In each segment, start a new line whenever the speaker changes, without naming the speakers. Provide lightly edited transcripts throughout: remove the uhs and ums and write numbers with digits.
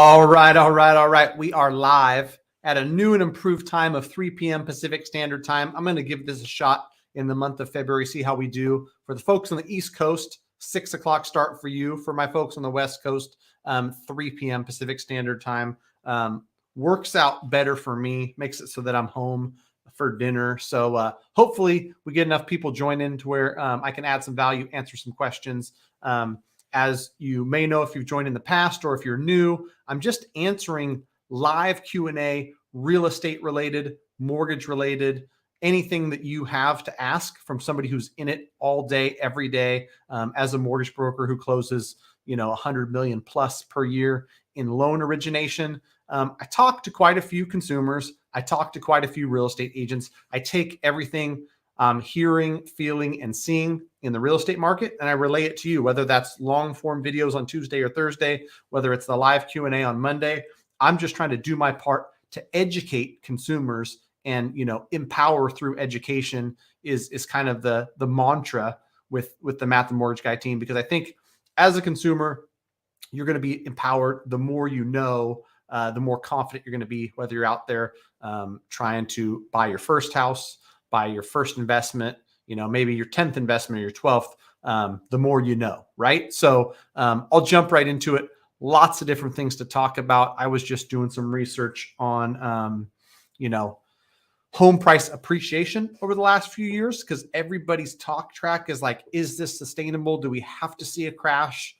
All right. We are live at a new and improved time of 3 p.m. Pacific Standard Time. I'm going to give this a shot in the month of February, see how we do. For the folks on the East Coast, 6 o'clock start for you. For my folks on the West Coast, 3 p.m. Pacific Standard Time. Works out better for me, makes it so that I'm home for dinner. So hopefully we get enough people join in to where I can add some value, answer some questions. As you may know, if you've joined in the past or if you're new, I'm just answering live Q&A, real estate related, mortgage related, anything that you have to ask from somebody who's in it all day, every day, as a mortgage broker who closes, 100 million plus per year in loan origination. I talk to quite a few consumers. I talk to quite a few real estate agents. I take everything I'm hearing, feeling, and seeing in the real estate market, and I relay it to you, whether that's long form videos on Tuesday or Thursday, whether it's the live Q&A on Monday. I'm just trying to do my part to educate consumers and, empower through education is kind of the mantra with the Math and Mortgage Guy team, because I think as a consumer, you're going to be empowered. The more you know, the more confident you're going to be, whether you're out there trying to buy your first house, buy your first investment, maybe your 10th investment or your 12th, the more you know, right? So I'll jump right into it. Lots of different things to talk about. I was just doing some research on, home price appreciation over the last few years, because everybody's talk track is like, is this sustainable? Do we have to see a crash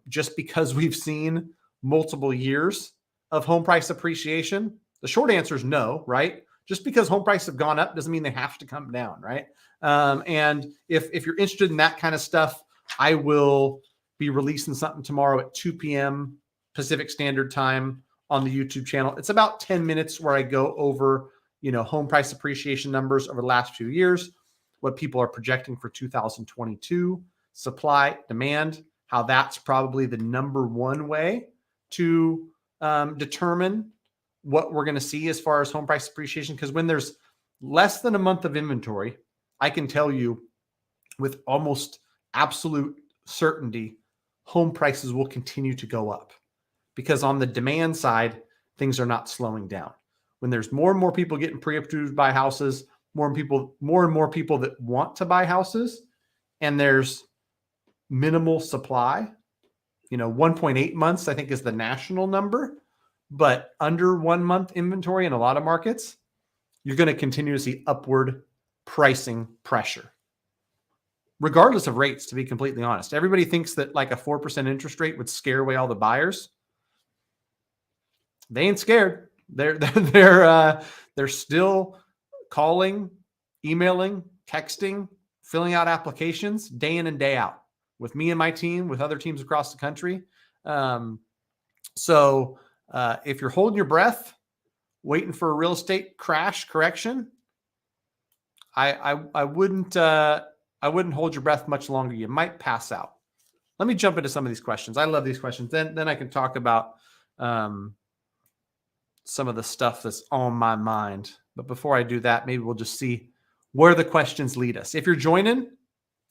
just because we've seen multiple years of home price appreciation? The short answer is no, right? Just because home prices have gone up doesn't mean they have to come down, right? And if you're interested in that kind of stuff, I will be releasing something tomorrow at 2 p.m. Pacific Standard Time on the YouTube channel. It's about 10 minutes where I go over, home price appreciation numbers over the last few years, what people are projecting for 2022, supply, demand, how that's probably the number one way to determine what we're going to see as far as home price appreciation. Because when there's less than a month of inventory, I can tell you with almost absolute certainty, home prices will continue to go up, because on the demand side, things are not slowing down. When there's more and more people getting pre-approved to buy houses, more and more people that want to buy houses, and there's minimal supply, 1.8 months, I think, is the national number, but under 1 month inventory in a lot of markets, you're going to continue to see upward pricing pressure, regardless of rates, to be completely honest. Everybody thinks that like a 4% interest rate would scare away all the buyers. They ain't scared. They're still calling, emailing, texting, filling out applications day in and day out with me and my team, with other teams across the country. So if you're holding your breath, waiting for a real estate crash correction, I wouldn't hold your breath much longer. You might pass out. Let me jump into some of these questions. I love these questions. Then I can talk about some of the stuff that's on my mind. But before I do that, maybe we'll just see where the questions lead us. If you're joining,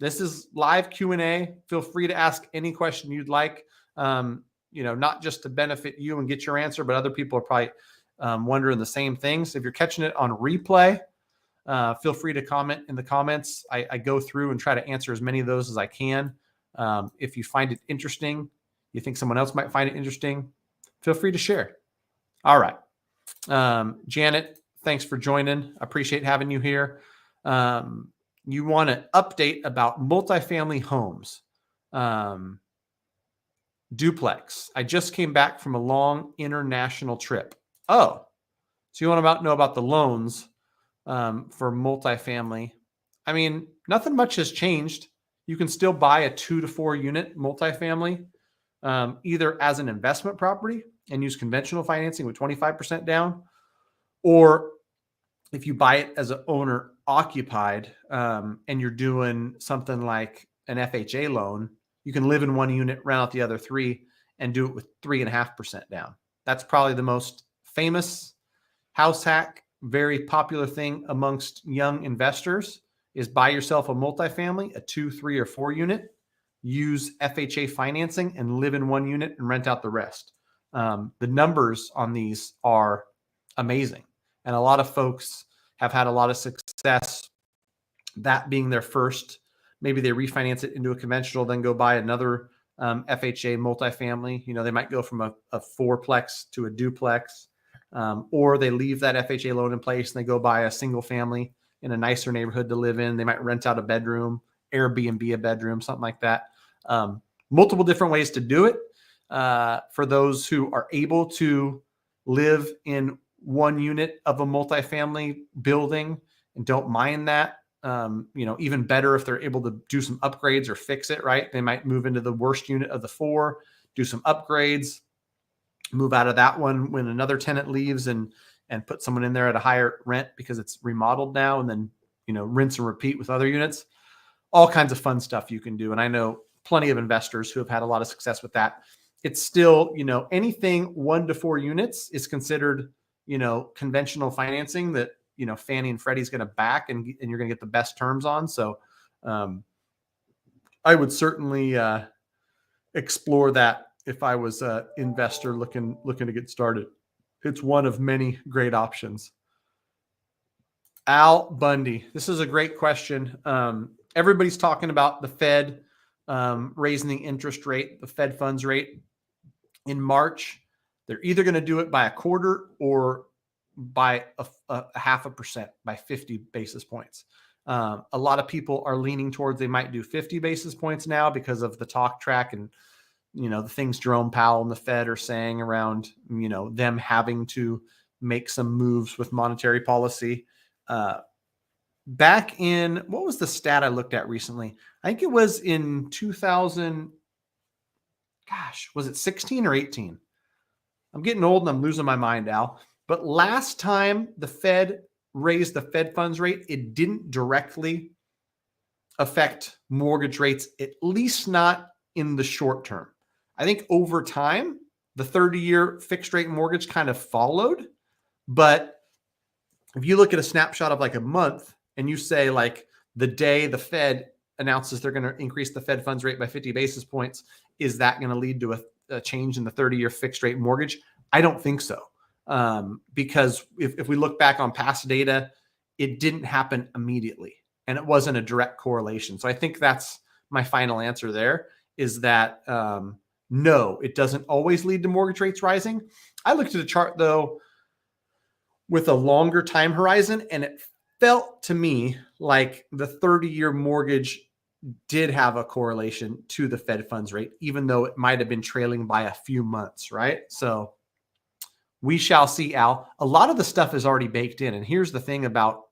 this is live Q&A. Feel free to ask any question you'd like. Not just to benefit you and get your answer, but other people are probably wondering the same things. If you're catching it on replay, feel free to comment in the comments. I go through and try to answer as many of those as I can. If you find it interesting, you think someone else might find it interesting, feel free to share. All right. Janet, thanks for joining. I appreciate having you here. You want an update about multifamily homes. Duplex. I just came back from a long international trip. Oh, so you want to know about the loans for multifamily. I mean, nothing much has changed. You can still buy a 2 to 4 unit multifamily, either as an investment property and use conventional financing with 25% down, or if you buy it as an owner occupied and you're doing something like an FHA loan, you can live in one unit, rent out the other 3, and do it with 3.5% down. That's probably the most famous house hack, very popular thing amongst young investors, is buy yourself a multifamily, a 2, 3, or 4 unit, use FHA financing and live in one unit and rent out the rest. The numbers on these are amazing. And a lot of folks have had a lot of success, that being their first. Maybe they refinance it into a conventional, then go buy another FHA multifamily. They might go from a fourplex to a duplex, or they leave that FHA loan in place and they go buy a single family in a nicer neighborhood to live in. They might rent out a bedroom, Airbnb a bedroom, something like that. Multiple different ways to do it. For those who are able to live in one unit of a multifamily building and don't mind that, even better if they're able to do some upgrades or fix it, right? They might move into the worst unit of the four, do some upgrades, move out of that one when another tenant leaves and put someone in there at a higher rent because it's remodeled now, and then, rinse and repeat with other units. All kinds of fun stuff you can do. And I know plenty of investors who have had a lot of success with that. It's still, anything 1 to 4 units is considered, conventional financing that, Fannie and Freddie's going to back and you're going to get the best terms on. So I would certainly explore that if I was an investor looking to get started. It's one of many great options. Al Bundy, this is a great question. Everybody's talking about the Fed raising the interest rate, the Fed funds rate in March. They're either going to do it by a quarter or by a 0.5%, by 50 basis points. A lot of people are leaning towards they might do 50 basis points now because of the talk track and, the things Jerome Powell and the Fed are saying around, them having to make some moves with monetary policy. Back in, what was the stat I looked at recently? I think it was in 2000. Gosh, was it 16 or 18? I'm getting old and I'm losing my mind, Al. But last time the Fed raised the Fed funds rate, it didn't directly affect mortgage rates, at least not in the short term. I think over time, the 30-year fixed rate mortgage kind of followed. But if you look at a snapshot of like a month and you say like the day the Fed announces they're going to increase the Fed funds rate by 50 basis points, is that going to lead to a change in the 30-year fixed rate mortgage? I don't think so. Because if we look back on past data, it didn't happen immediately and it wasn't a direct correlation. So I think that's my final answer there, is that no, it doesn't always lead to mortgage rates rising. I looked at a chart though with a longer time horizon, and it felt to me like the 30-year mortgage did have a correlation to the Fed funds rate, even though it might have been trailing by a few months, right? So we shall see, Al. A lot of the stuff is already baked in. And here's the thing about,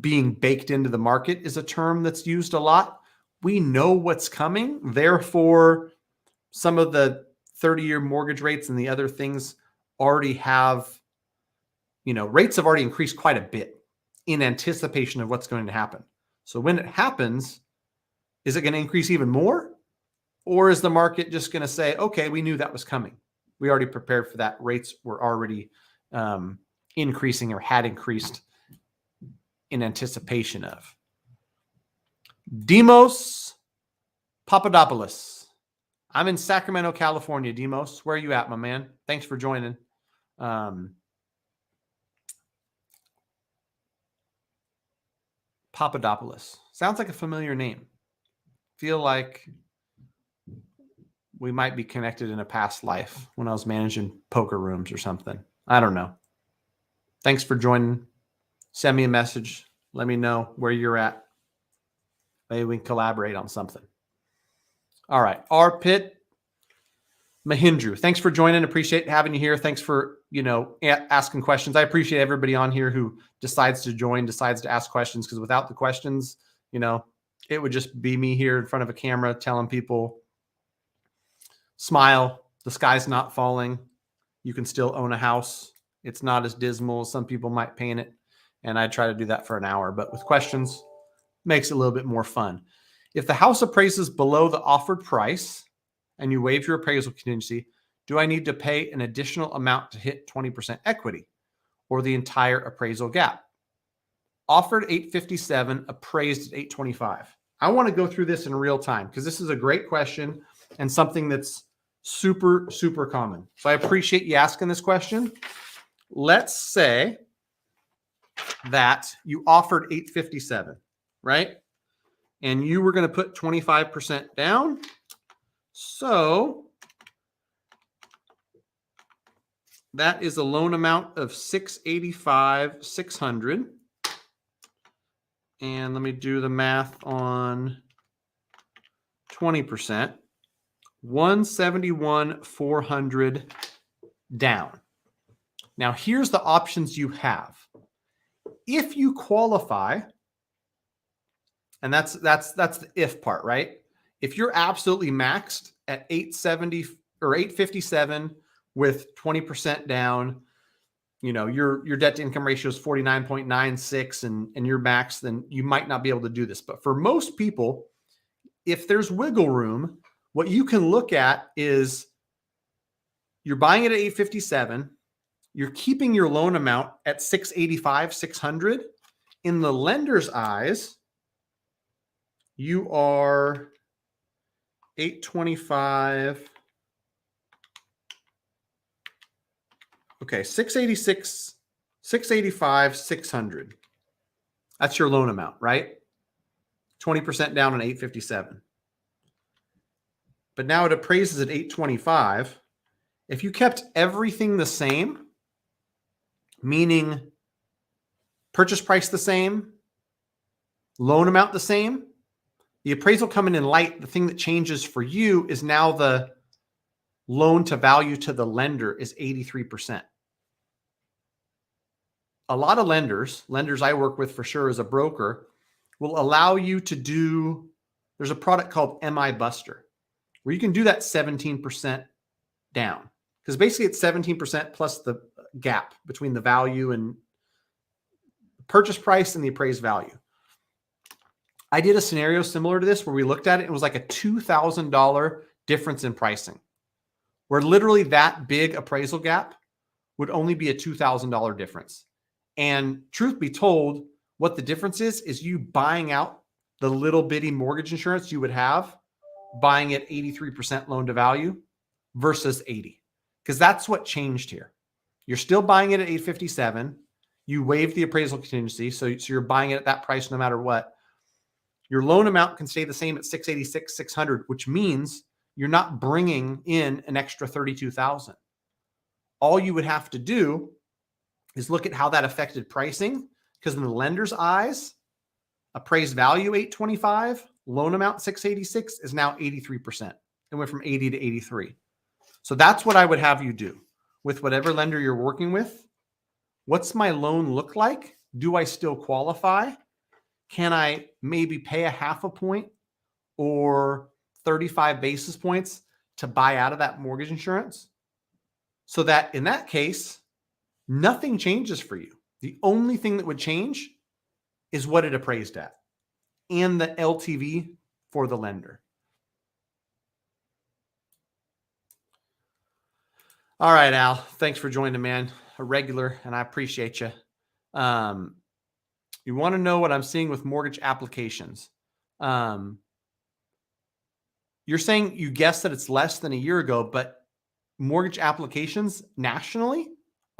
being baked into the market is a term that's used a lot. We know what's coming. Therefore, some of the 30-year mortgage rates and the other things already have, rates have already increased quite a bit in anticipation of what's going to happen. So when it happens, is it going to increase even more? Or is the market just going to say, okay, we knew that was coming. We already prepared for that. Rates were already increasing or had increased in anticipation of. Demos Papadopoulos. I'm in Sacramento, California. Demos, where are you at, my man? Thanks for joining. Papadopoulos. Sounds like a familiar name. Feel like we might be connected in a past life when I was managing poker rooms or something. I don't know. Thanks for joining. Send me a message. Let me know where you're at. Maybe we can collaborate on something. All right. Arpit Mahindru. Thanks for joining. Appreciate having you here. Thanks for, asking questions. I appreciate everybody on here who decides to join, decides to ask questions, because without the questions, it would just be me here in front of a camera telling people, smile, the sky's not falling. You can still own a house. It's not as dismal as some people might paint it. And I try to do that for an hour, but with questions, makes it a little bit more fun. If the house appraises below the offered price and you waive your appraisal contingency, do I need to pay an additional amount to hit 20% equity or the entire appraisal gap? Offered $857, appraised at $825. I want to go through this in real time because this is a great question. and something that's super, super common. So I appreciate you asking this question. Let's say that you offered 857, right? And you were going to put 25% down. So that is a loan amount of 685, 600. And let me do the math on 20%. 171, 400 down. Now here's the options you have. If you qualify, and that's the if part, right? If you're absolutely maxed at 870 or 857 with 20% down, you know, your debt to income ratio is 49.96 and you're maxed, then you might not be able to do this. But for most people, if there's wiggle room, what you can look at is you're buying it at 857, you're keeping your loan amount at 685, 600. In the lender's eyes, you are 825. Okay, 686, 685, 600. That's your loan amount, right? 20% down on 857. But now it appraises at 825. If you kept everything the same, meaning purchase price the same, loan amount the same, the appraisal coming in light, the thing that changes for you is now the loan to value to the lender is 83%. A lot of lenders I work with for sure as a broker, will allow you to do, there's a product called MI Buster, where you can do that 17% down. Because basically it's 17% plus the gap between the value and purchase price and the appraised value. I did a scenario similar to this where we looked at it. It was like a $2,000 difference in pricing, where literally that big appraisal gap would only be a $2,000 difference. And truth be told, what the difference is you buying out the little bitty mortgage insurance you would have, buying at 83% loan to value versus 80. Because that's what changed here. You're still buying it at 857. You waived the appraisal contingency. So you're buying it at that price no matter what. Your loan amount can stay the same at 686, 600, which means you're not bringing in an extra 32,000. All you would have to do is look at how that affected pricing, because in the lender's eyes, appraised value 825, loan amount 686 is now 83%. It went from 80 to 83. So that's what I would have you do with whatever lender you're working with. What's my loan look like? Do I still qualify? Can I maybe pay a half a point or 35 basis points to buy out of that mortgage insurance? So that in that case, nothing changes for you. The only thing that would change is what it appraised at and the LTV for the lender. All right, Al, thanks for joining, man. A regular, and I appreciate you. You want to know what I'm seeing with mortgage applications. You're saying you guessed that it's less than a year ago, but mortgage applications nationally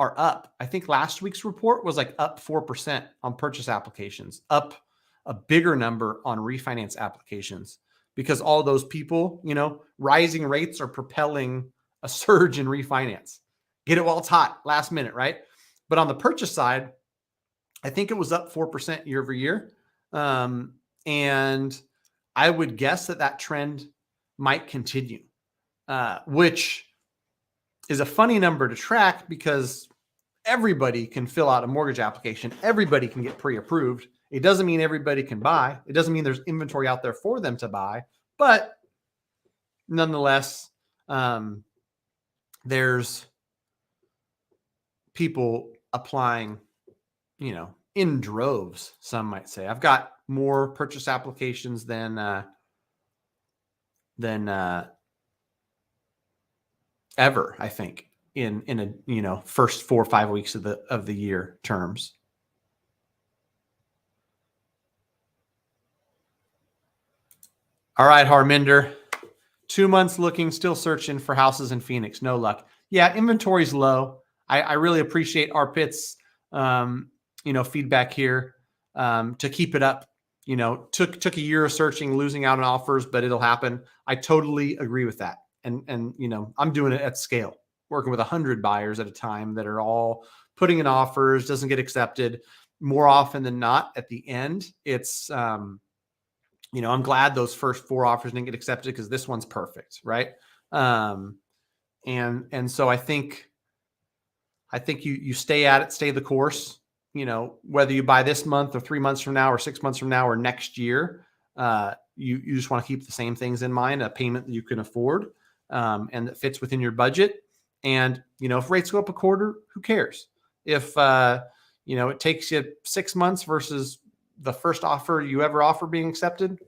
are up. I think last week's report was like up 4% on purchase applications, up a bigger number on refinance applications, because all those people, you know, rising rates are propelling a surge in refinance. Get it while it's hot, last minute, right? But on the purchase side, I think it was up 4% year over year. And I would guess that trend might continue, which is a funny number to track because everybody can fill out a mortgage application. Everybody can get pre-approved. It doesn't mean everybody can buy. It doesn't mean there's inventory out there for them to buy. But nonetheless, there's people applying, you know, in droves, some might say. I've got more purchase applications than ever, I think, in a, you know, first 4 or 5 weeks of the year terms. All right, Harminder, 2 months looking, still searching for houses in Phoenix. No luck. Yeah, inventory's low. I really appreciate our Pitt's, feedback here to keep it up. Took a year of searching, losing out on offers, but it'll happen. I totally agree with that. And I'm doing it at scale, working with 100 buyers at a time that are all putting in offers, doesn't get accepted. More often than not, at the end, it's I'm glad those first 4 offers didn't get accepted because this one's perfect, right? And so I think you stay at it, stay the course. Whether you buy this month or 3 months from now or 6 months from now or next year, you just want to keep the same things in mind: a payment that you can afford and that fits within your budget. And if rates go up a quarter, who cares? If it takes you 6 months versus the first offer you ever offer being accepted,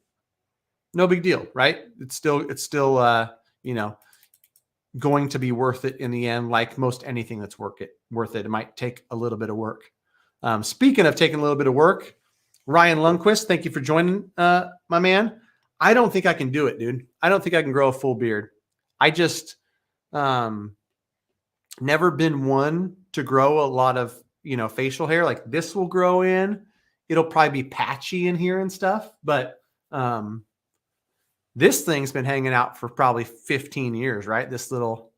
no big deal, right? It's still going to be worth it in the end. Like most anything that's worth it. It might take a little bit of work. Speaking of taking a little bit of work, Ryan Lundquist, thank you for joining, my man. I don't think I can do it, dude. I don't think I can grow a full beard. I just never been one to grow a lot of facial hair. Like this will grow in. It'll probably be patchy in here and stuff, but this thing's been hanging out for probably 15 years, right? This little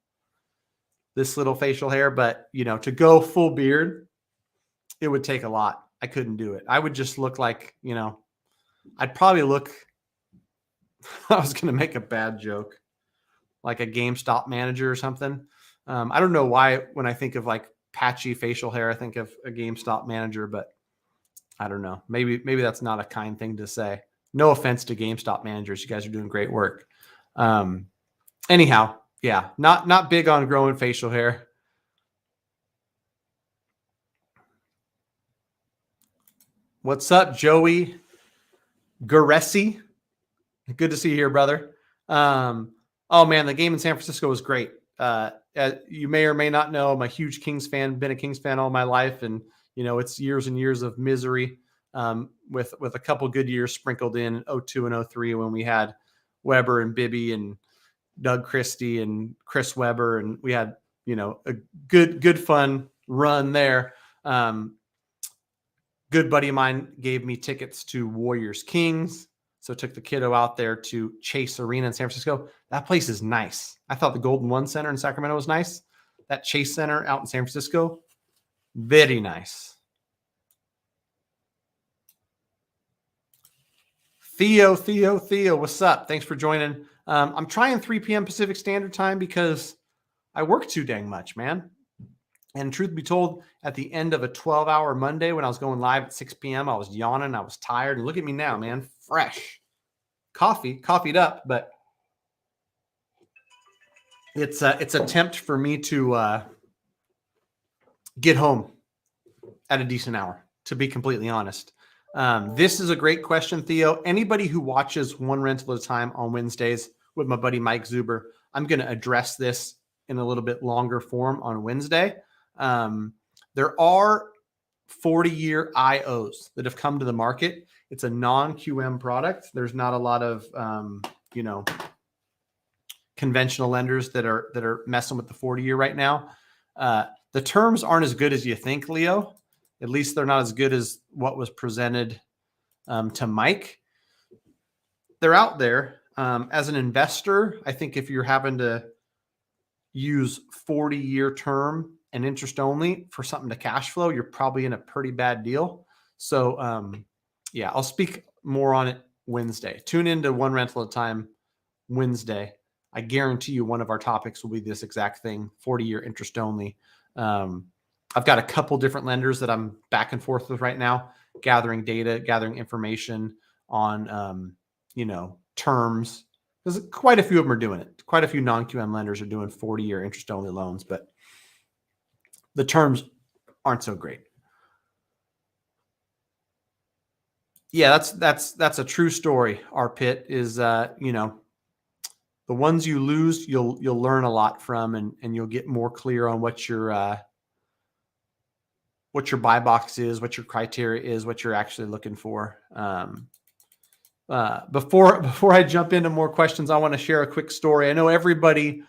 facial hair, but to go full beard, it would take a lot. I couldn't do it. I would just look like, I'd probably look, I was going to make a bad joke, like a GameStop manager or something. I don't know why when I think of like patchy facial hair, I think of a GameStop manager, but I don't know. Maybe that's not a kind thing to say. No offense to GameStop managers. You guys are doing great work. Anyhow, yeah, not big on growing facial hair. What's up, Joey Garessi? Good to see you here, brother. Oh man, the game in San Francisco was great. You may or may not know, I'm a huge Kings fan, been a Kings fan all my life. And, it's years and years of misery with a couple good years sprinkled in 02 and 03 when we had Weber and Bibby and Doug Christie and Chris Weber. And we had, a good fun run there. Good buddy of mine gave me tickets to Warriors Kings. So took the kiddo out there to Chase Arena in San Francisco. That place is nice. I thought the Golden One Center in Sacramento was nice. That Chase Center out in San Francisco, very nice. Theo, what's up? Thanks for joining. I'm trying 3 p.m. Pacific Standard Time because I work too dang much, man. And truth be told, at the end of a 12-hour Monday when I was going live at 6 p.m., I was yawning. I was tired. And look at me now, man. Fresh. Coffeeed up, but it's a attempt for me to get home at a decent hour, to be completely honest. This is a great question, Theo. Anybody who watches One Rental at a Time on Wednesdays with my buddy Mike Zuber, I'm going to address this in a little bit longer form on Wednesday. There are 40-year IOs that have come to the market. It's a non-QM product. There's not a lot of, conventional lenders that are messing with the 40-year right now. The terms aren't as good as you think, Leo. At least they're not as good as what was presented to Mike. They're out there. As an investor, I think if you're having to use 40-year term and interest only for something to cash flow, you're probably in a pretty bad deal. So, I'll speak more on it Wednesday. Tune into One Rental at a Time Wednesday. I guarantee you one of our topics will be this exact thing, 40-year interest only. I've got a couple different lenders that I'm back and forth with right now, gathering data, gathering information on, terms. There's quite a few of them are doing it. Quite a few non-QM lenders are doing 40-year interest-only loans, but the terms aren't so great. Yeah, that's a true story. Our pit is, the ones you lose, you'll learn a lot from, and you'll get more clear on what your buy box is, what your criteria is, what you're actually looking for. Before I jump into more questions, I want to share a quick story. I know everybody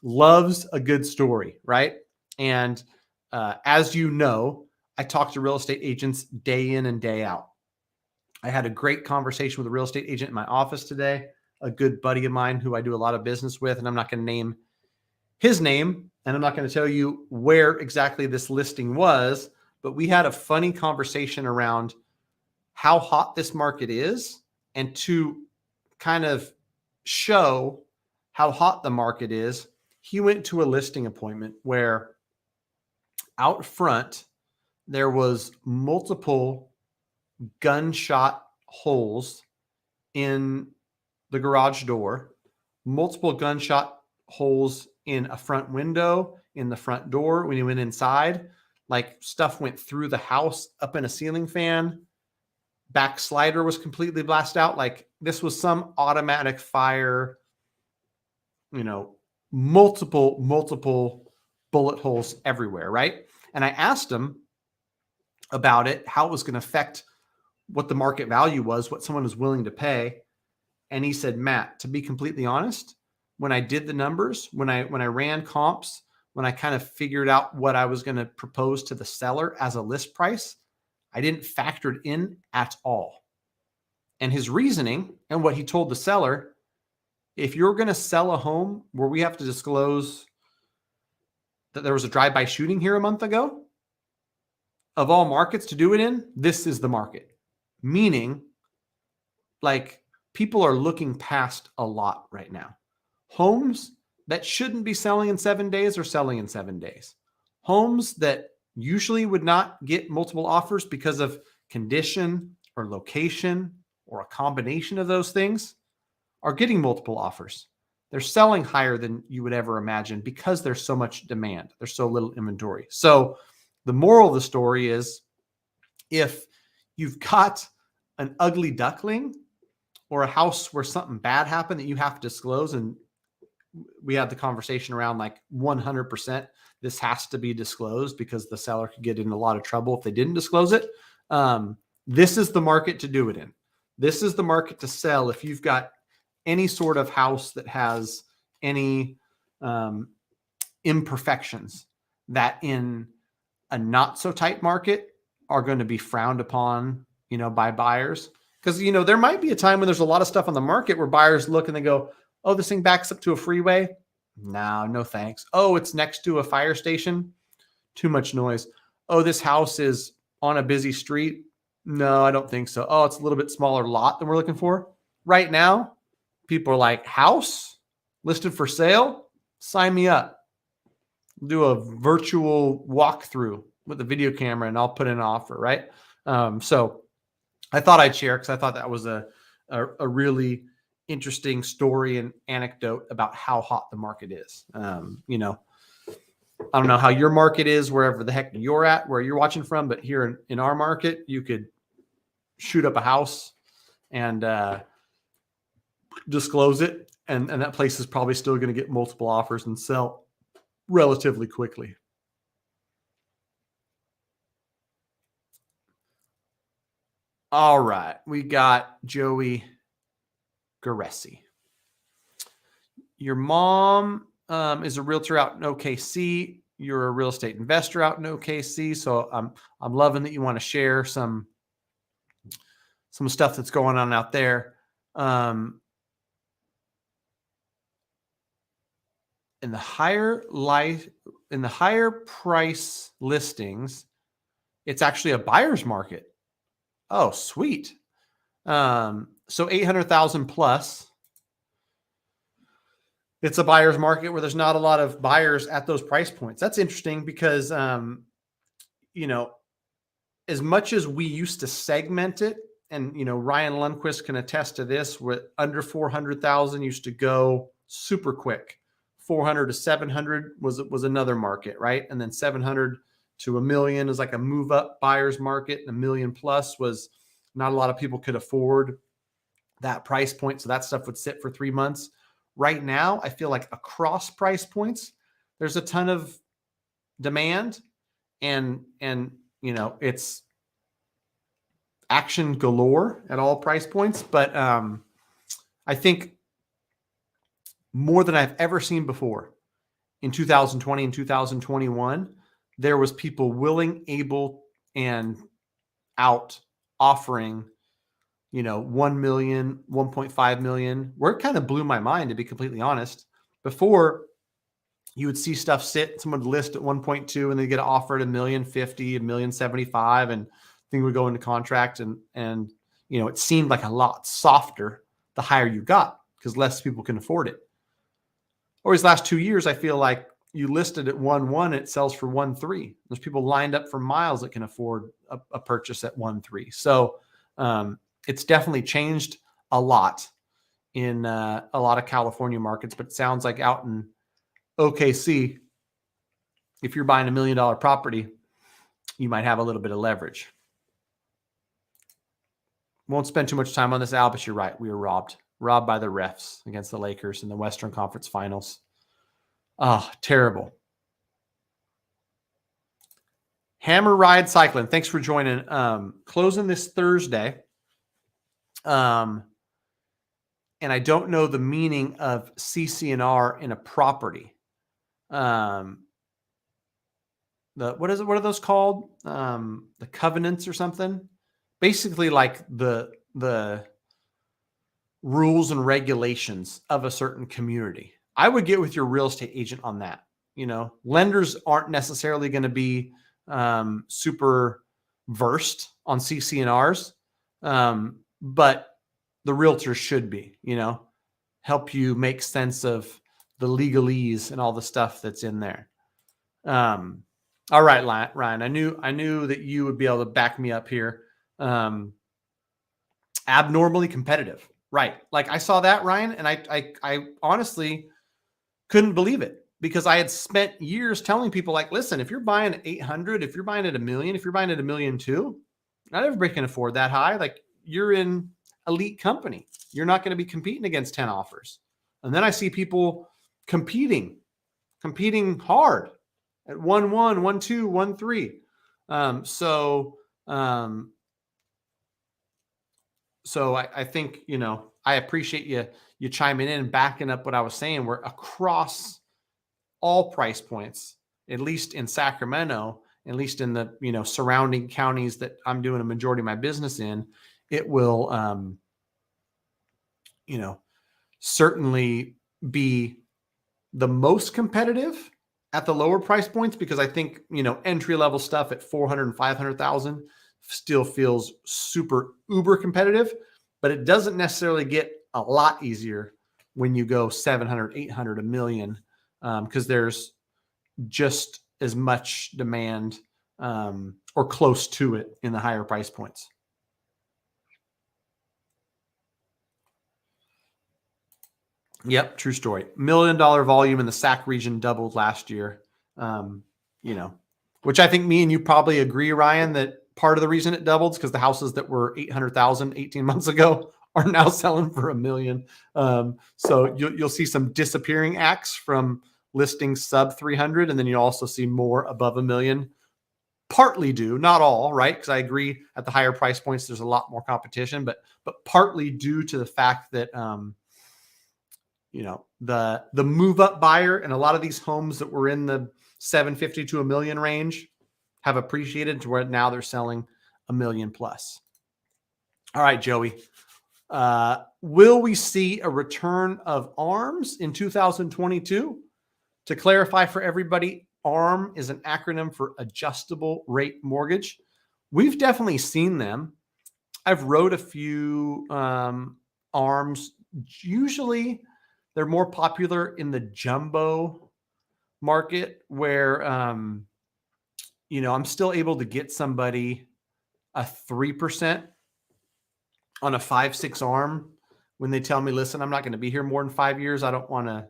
loves a good story, right? And as you know, I talk to real estate agents day in and day out. I had a great conversation with a real estate agent in my office today, a good buddy of mine who I do a lot of business with, and I'm not going to name his name, and I'm not going to tell you where exactly this listing was, but we had a funny conversation around how hot this market is, and to kind of show how hot the market is, he went to a listing appointment where out front there was multiple gunshot holes in the garage door, multiple gunshot holes in a front window, in the front door. When he went inside, like stuff went through the house, up in a ceiling fan. Back slider was completely blasted out. Like this was some automatic fire, multiple bullet holes everywhere, right? And I asked him about it, how it was going to affect what the market value was, what someone was willing to pay. And he said, Matt, to be completely honest, when I did the numbers, when I ran comps, when I kind of figured out what I was going to propose to the seller as a list price, I didn't factor it in at all. And his reasoning and what he told the seller, if you're going to sell a home where we have to disclose that there was a drive-by shooting here a month ago, of all markets to do it in, this is the market. Meaning, like, people are looking past a lot right now. Homes that shouldn't be selling in 7 days are selling in 7 days. Homes that usually would not get multiple offers because of condition or location or a combination of those things are getting multiple offers. They're selling higher than you would ever imagine because there's so much demand. There's so little inventory. So the moral of the story is, if you've got an ugly duckling or a house where something bad happened that you have to disclose, and we had the conversation around like 100%, this has to be disclosed because the seller could get in a lot of trouble if they didn't disclose it. This is the market to do it in. This is the market to sell if you've got any sort of house that has any imperfections that in a not so tight market are going to be frowned upon, by buyers. Because, there might be a time when there's a lot of stuff on the market where buyers look and they go, oh, this thing backs up to a freeway. No thanks. Oh, it's next to a fire station. Too much noise. Oh, this house is on a busy street. No, I don't think so. Oh, it's a little bit smaller lot than we're looking for. Right now, people are like, house listed for sale? Sign me up. Do a virtual walkthrough with a video camera and I'll put in an offer, right? So I thought I'd share because I thought that was a really interesting story and anecdote about how hot the market is. I don't know how your market is, wherever the heck you're at, where you're watching from, but here in our market, you could shoot up a house and disclose it, and that place is probably still going to get multiple offers and sell relatively quickly. All right, we got Joey Garessi. Your mom is a realtor out in OKC. You're a real estate investor out in OKC. So I'm loving that you want to share some stuff that's going on out there. In the higher price listings, it's actually a buyer's market. Oh, sweet. So 800,000 plus. It's a buyer's market where there's not a lot of buyers at those price points. That's interesting because, as much as we used to segment it, and, Ryan Lundquist can attest to this, with under 400,000 used to go super quick. 400 to 700 was another market, right? And then 700 to $1 million is like a move up buyer's market. And $1 million plus was not a lot of people could afford that price point. So that stuff would sit for 3 months. Right now, I feel like across price points, there's a ton of demand, and it's action galore at all price points. But I think more than I've ever seen before in 2020 and 2021, there was people willing, able, and out offering, 1 million, 1.5 million, where it kind of blew my mind, to be completely honest. Before, you would see stuff sit, someone would list at 1.2 and they get offered $1,050,000, $1,075,000, and thing would go into contract. And it seemed like a lot softer the higher you got because less people can afford it. Over these last 2 years, I feel like you listed at 1.1, it sells for 1.3. There's people lined up for miles that can afford a purchase at 1.3. So it's definitely changed a lot in a lot of California markets, but it sounds like out in OKC, if you're buying $1 million property, you might have a little bit of leverage. Won't spend too much time on this, Albus. You're right. We were robbed by the refs against the Lakers in the Western Conference Finals. Oh, terrible. Hammer Ride Cycling, thanks for joining. Closing this Thursday. And I don't know the meaning of CC&R in a property. What are those called? The covenants or something? Basically like the rules and regulations of a certain community. I would get with your real estate agent on that. Lenders aren't necessarily going to be super versed on CC&Rs, but the realtors should be, help you make sense of the legalese and all the stuff that's in there. All right, Ryan, I knew that you would be able to back me up here. Abnormally competitive. Right. Like I saw that, Ryan, and I honestly couldn't believe it because I had spent years telling people like, listen, if you're buying at 800, if you're buying at $1 million, if you're buying at $1.2 million, not everybody can afford that high. Like you're in elite company. You're not going to be competing against 10 offers. And then I see people competing hard at 1.1, 1.2, 1.3. So I think, I appreciate you chiming in and backing up what I was saying. We're across all price points, at least in Sacramento, at least in the, surrounding counties that I'm doing a majority of my business in, it will, certainly be the most competitive at the lower price points because I think, entry level stuff at 400 and 500,000 still feels super uber competitive, but it doesn't necessarily get a lot easier when you go 700, 800, $1 million, because there's just as much demand or close to it in the higher price points. Yep, true story. $1 million volume in the SAC region doubled last year. Which I think me and you probably agree, Ryan, that part of the reason it doubled is because the houses that were 800,000 18 months ago are now selling for $1 million. So you'll see some disappearing acts from listing sub 300, and then you also see more above $1 million. Partly due, not all, right? Because I agree at the higher price points, there's a lot more competition, but partly due to the fact that the move up buyer and a lot of these homes that were in the 750 to $1 million range have appreciated to where now they're selling $1 million plus. All right, Joey. Will we see a return of ARMs in 2022? To clarify for everybody, ARM is an acronym for adjustable rate mortgage. We've definitely seen them. I've wrote a few ARMs. Usually they're more popular in the jumbo market where, I'm still able to get somebody a 3% on a 5-6 ARM when they tell me, listen, I'm not going to be here more than 5 years. I don't want to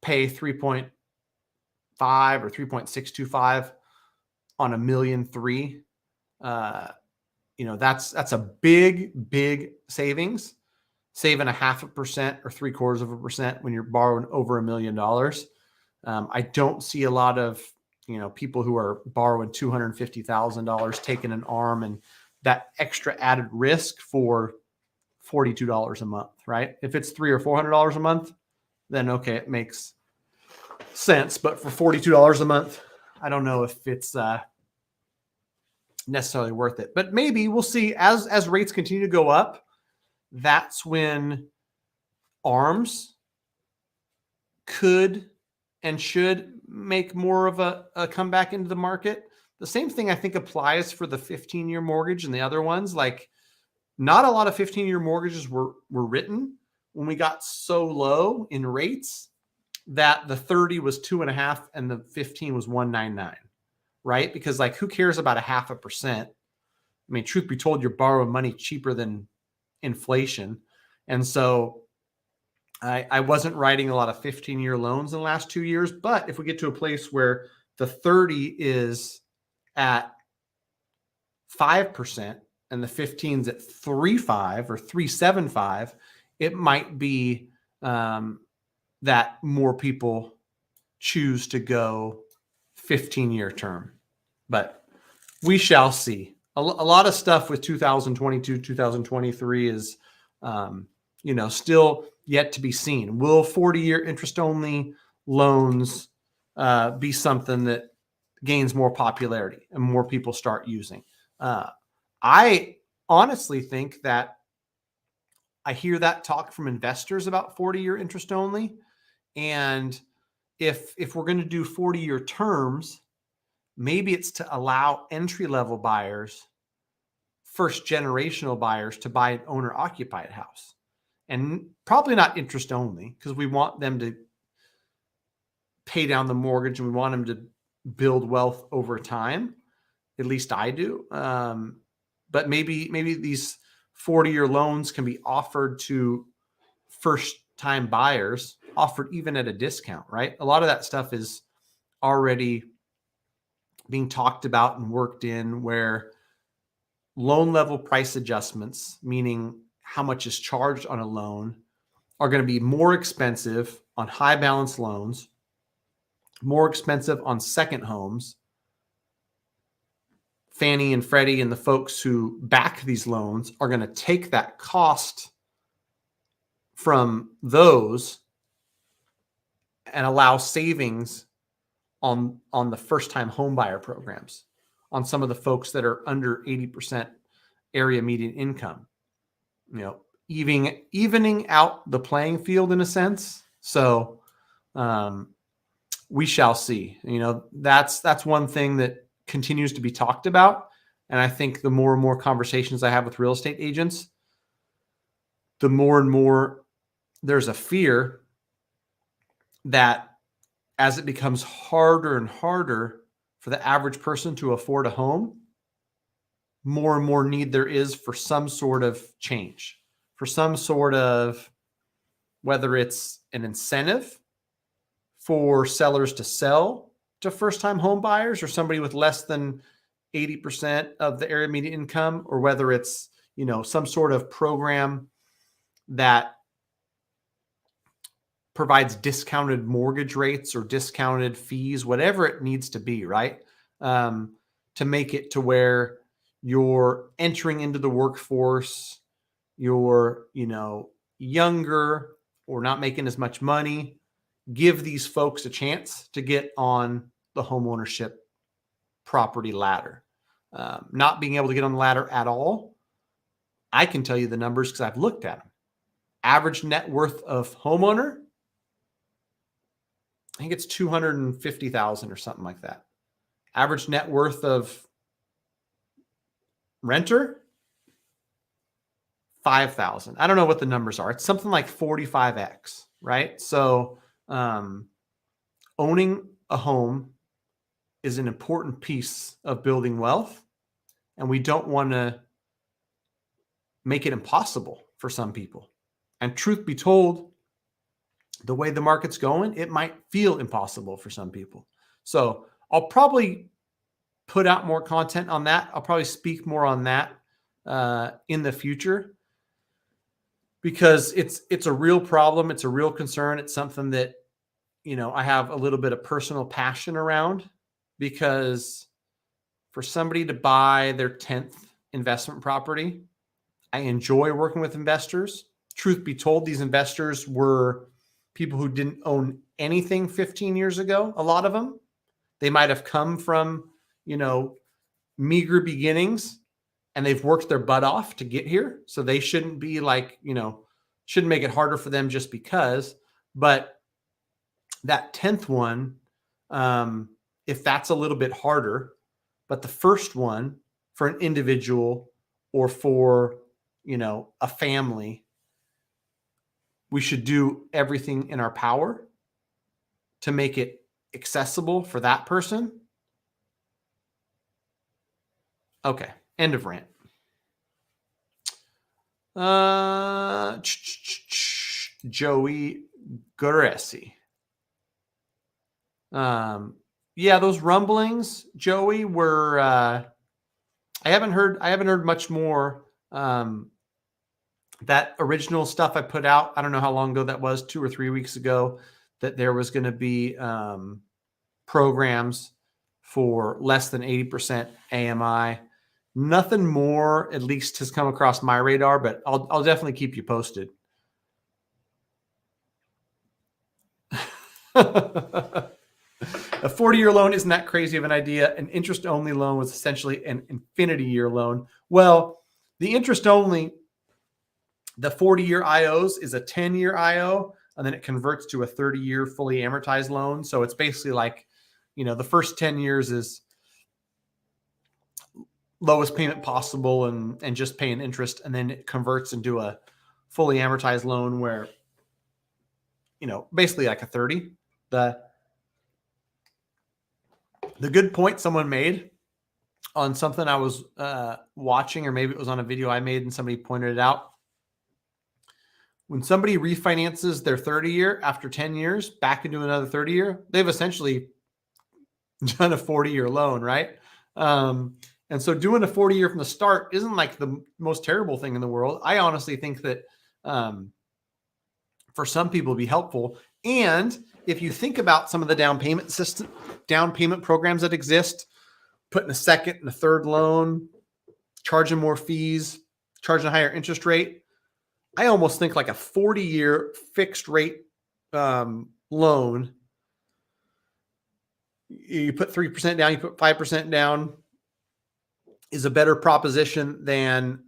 pay 3.5 or 3.625 on $1.3 million. That's a big savings. Saving 0.5% or 0.75% when you're borrowing over $1 million. I don't see a lot of people who are borrowing $250,000 taking an ARM and that extra added risk for $42 a month, right? If it's $300 or $400 a month, then okay, it makes sense. But for $42 a month, I don't know if it's necessarily worth it. But maybe we'll see as rates continue to go up. That's when ARMs could and should make more of a comeback into the market. The same thing I think applies for the 15-year mortgage and the other ones. Like, not a lot of 15-year mortgages were written when we got so low in rates that the 30 was 2.5 and the 15 was 199, right? Because like, who cares about 0.5%? I mean, truth be told, you're borrowing money cheaper than inflation. And so I wasn't writing a lot of 15-year loans in the last 2 years. But if we get to a place where the 30 is at 5% and the 15's at 3.5 or 3.75, it might be that more people choose to go 15-year term. But we shall see. A lot of stuff with 2022, 2023 is, still yet to be seen. Will 40-year interest-only loans be something that gains more popularity and more people start using? I honestly think that I hear that talk from investors about 40-year interest only. And if we're going to do 40-year terms, maybe it's to allow entry-level buyers, first generational buyers, to buy an owner occupied house. And probably not interest only, because we want them to pay down the mortgage and we want them to build wealth over time. At least I do. But maybe these 40-year loans can be offered to first-time buyers, offered even at a discount, right? A lot of that stuff is already being talked about and worked in, where loan level price adjustments, meaning how much is charged on a loan, are going to be more expensive on high balance loans, more expensive on second homes. Fannie and Freddie and the folks who back these loans are going to take that cost from those and allow savings on the first-time home buyer programs, on some of the folks that are under 80% area median income, evening out the playing field in a sense. So we shall see. That's one thing that continues to be talked about. And I think the more and more conversations I have with real estate agents, the more and more there's a fear that as it becomes harder and harder for the average person to afford a home, more and more need there is for some sort of change, for some sort of, whether it's an incentive for sellers to sell to first-time home buyers or somebody with less than 80% of the area median income, or whether it's, some sort of program that provides discounted mortgage rates or discounted fees, whatever it needs to be, right? To make it to where you're entering into the workforce, you're, younger or not making as much money. Give these folks a chance to get on the homeownership property ladder. Not being able to get on the ladder at all, I can tell you the numbers because I've looked at them. Average net worth of homeowner, I think it's 250,000 or something like that. Average net worth of renter, 5,000. I don't know what the numbers are. It's something like 45x, right? So owning a home is an important piece of building wealth, and we don't want to make it impossible for some people. And truth be told, the way the market's going, it might feel impossible for some people. So I'll probably put out more content on that. I'll probably speak more on that in the future, because it's a real problem. It's a real concern. It's something that, I have a little bit of personal passion around, because for somebody to buy their 10th investment property. I enjoy working with investors. Truth be told, these investors were people who didn't own anything 15 years ago. A lot of them, they might have come from, meager beginnings, and they've worked their butt off to get here. So they shouldn't be like, shouldn't make it harder for them just because. But that 10th one, if that's a little bit harder, but the first one for an individual or for, a family, we should do everything in our power to make it accessible for that person. Okay. End of rant. Joey Guresi. Yeah, those rumblings, Joey, were I haven't heard much more. That original stuff I put out, I don't know how long ago that was, 2 or 3 weeks ago, that there was going to be programs for less than 80% AMI. Nothing more, at least, has come across my radar, but I'll definitely keep you posted. A 40-year loan isn't that crazy of an idea. An interest-only loan was essentially an infinity-year loan. Well, the interest-only, the 40-year IOs is a 10-year IO, and then it converts to a 30-year fully amortized loan. So it's basically like, the first 10 years is lowest payment possible and just paying interest, and then it converts into a fully amortized loan where, basically like a 30. The good point someone made on something I was watching, or maybe it was on a video I made and somebody pointed it out. When somebody refinances their 30-year after 10 years back into another 30-year, they've essentially done a 40-year loan, right? And so doing a 40-year from the start isn't like the most terrible thing in the world. I honestly think that for some people it'd be helpful. And if you think about some of the down payment programs that exist, putting a second and a third loan, charging more fees, charging a higher interest rate, I almost think like a 40-year fixed rate loan, you put 3% down, you put 5% down, is a better proposition than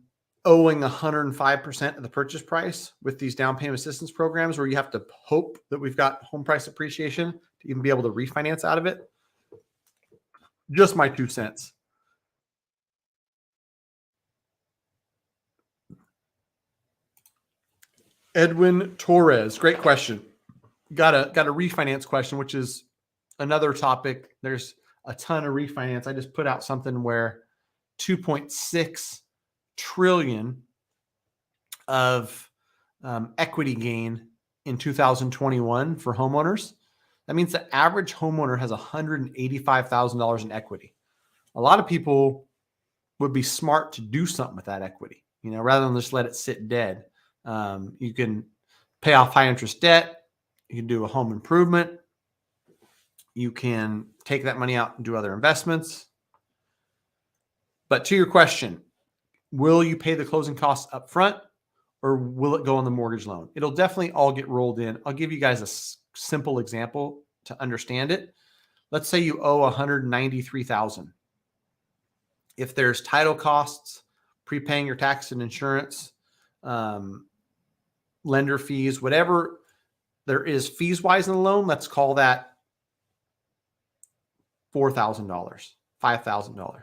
owing 105% of the purchase price with these down payment assistance programs, where you have to hope that we've got home price appreciation to even be able to refinance out of it. Just my 2 cents. Edwin Torres, great question. Got a refinance question, which is another topic. There's a ton of refinance. I just put out something where 2.6 trillion of equity gain in 2021 for homeowners. That means the average homeowner has $185,000 in equity. A lot of people would be smart to do something with that equity, rather than just let it sit dead. You can pay off high interest debt. You can do a home improvement. You can take that money out and do other investments. But to your question, will you pay the closing costs up front, or will it go on the mortgage loan? It'll definitely all get rolled in. I'll give you guys a simple example to understand it. Let's say you owe $193,000. If there's title costs, prepaying your tax and insurance, lender fees, whatever there is fees wise in the loan, let's call that $4,000, $5,000.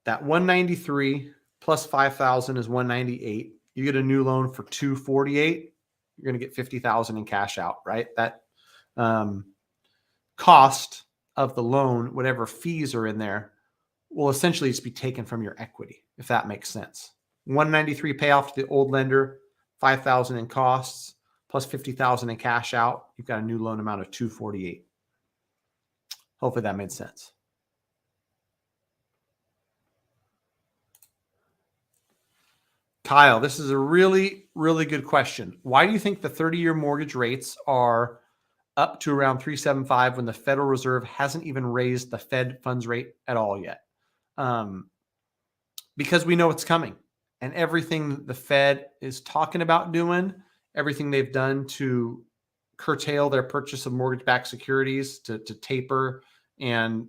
That 193 plus 5,000 is 198. You get a new loan for 248. You're going to get 50,000 in cash out, right? That cost of the loan, whatever fees are in there, will essentially just be taken from your equity, if that makes sense. 193 payoff to the old lender, 5,000 in costs, plus 50,000 in cash out. You've got a new loan amount of 248. Hopefully that made sense. Kyle, this is a really, really good question. Why do you think the 30-year mortgage rates are up to around 3.75 when the Federal Reserve hasn't even raised the Fed funds rate at all yet? because we know it's coming. And everything the Fed is talking about doing, everything they've done to curtail their purchase of mortgage-backed securities, to taper, and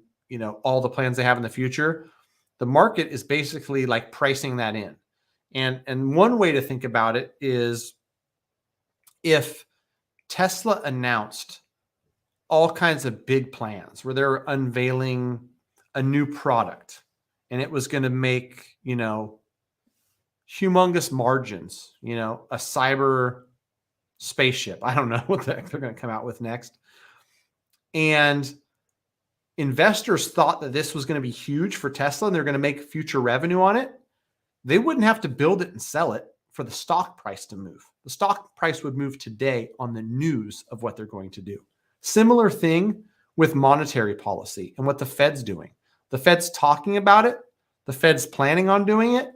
all the plans they have in the future, the market is basically like pricing that in. And one way to think about it is, if Tesla announced all kinds of big plans where they're unveiling a new product and it was going to make, humongous margins, a cyber spaceship. I don't know what the heck they're going to come out with next. And investors thought that this was going to be huge for Tesla and they're going to make future revenue on it. They wouldn't have to build it and sell it for the stock price to move. The stock price would move today on the news of what they're going to do. Similar thing with monetary policy and what the Fed's doing. The Fed's talking about it. The Fed's planning on doing it.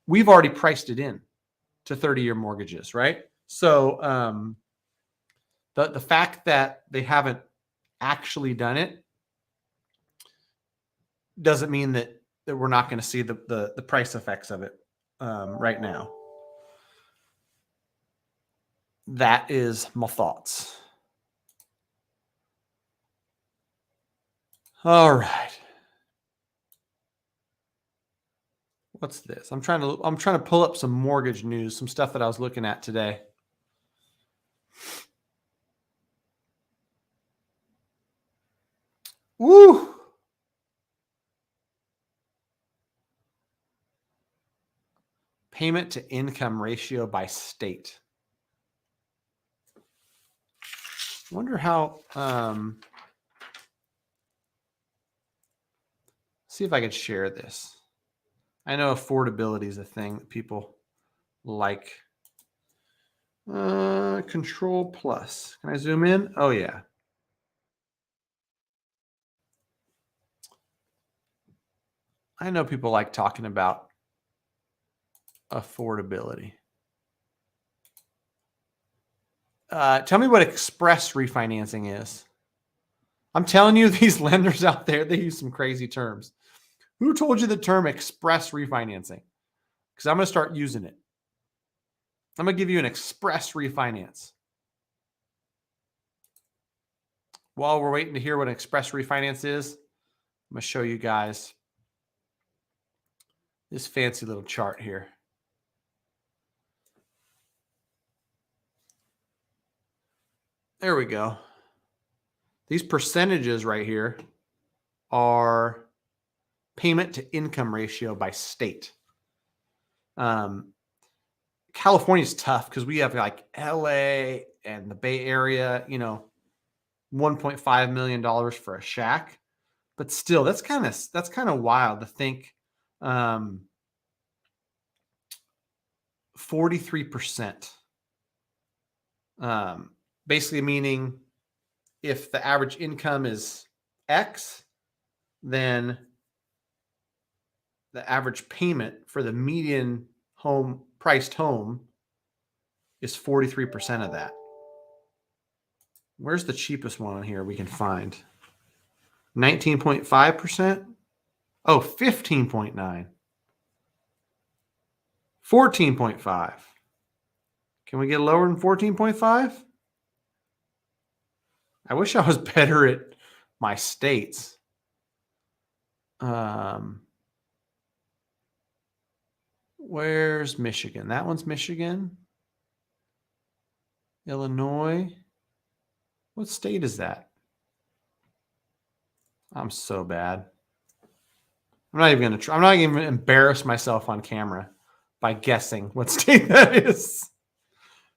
We've already priced it in to 30-year mortgages, right? So the fact that they haven't actually done it doesn't mean that we're not going to see the price effects of it right now. That is my thoughts. All right. What's this? I'm trying to pull up some mortgage news, some stuff that I was looking at today. Woo! Payment to income ratio by state. Wonder how, see if I could share this. I know affordability is a thing that people like. Control plus. Can I zoom in? Oh yeah. I know people like talking about affordability. Tell me what express refinancing is. I'm telling you, these lenders out there, they use some crazy terms. Who told you the term express refinancing? Because I'm going to start using it. I'm going to give you an express refinance. While we're waiting to hear what an express refinance is, I'm going to show you guys this fancy little chart here. There we go. These percentages right here are payment to income ratio by state. California's tough because we have like LA and the Bay Area, $1.5 million for a shack. But still, that's kind of wild to think. 43%. Basically meaning if the average income is X, then the average payment for the median priced home is 43% of that. Where's the cheapest one on here we can find? 19.5%? Oh, 15.9. 14.5. Can we get lower than 14.5? I wish I was better at my states. Where's Michigan? That one's Michigan. Illinois. What state is that? I'm so bad. I'm not even going to embarrass myself on camera by guessing what state that is.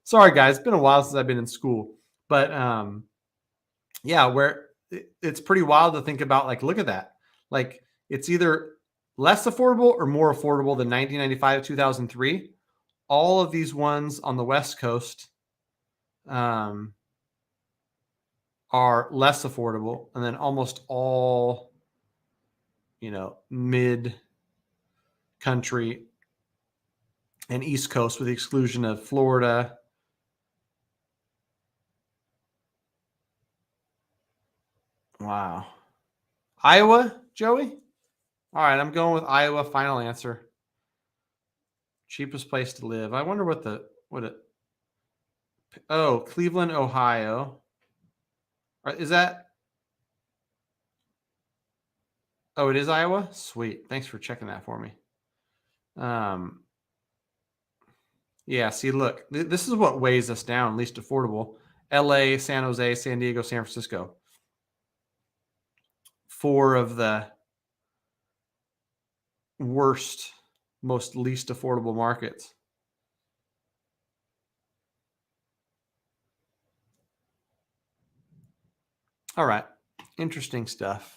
Sorry, guys. It's been a while since I've been in school. But yeah, where it's pretty wild to think about, like, look at that. Like, it's either less affordable or more affordable than 1995 to 2003. All of these ones on the West Coast are less affordable. And then almost all, mid country and East Coast, with the exclusion of Florida. Wow. Iowa, Joey? All right, I'm going with Iowa. Final answer. Cheapest place to live. I wonder oh, Cleveland, Ohio. Is that, oh, it is Iowa? Sweet. Thanks for checking that for me. Yeah, see, look, this is what weighs us down, least affordable. LA, San Jose, San Diego, San Francisco. 4 of the worst, most least affordable markets. All right. Interesting stuff.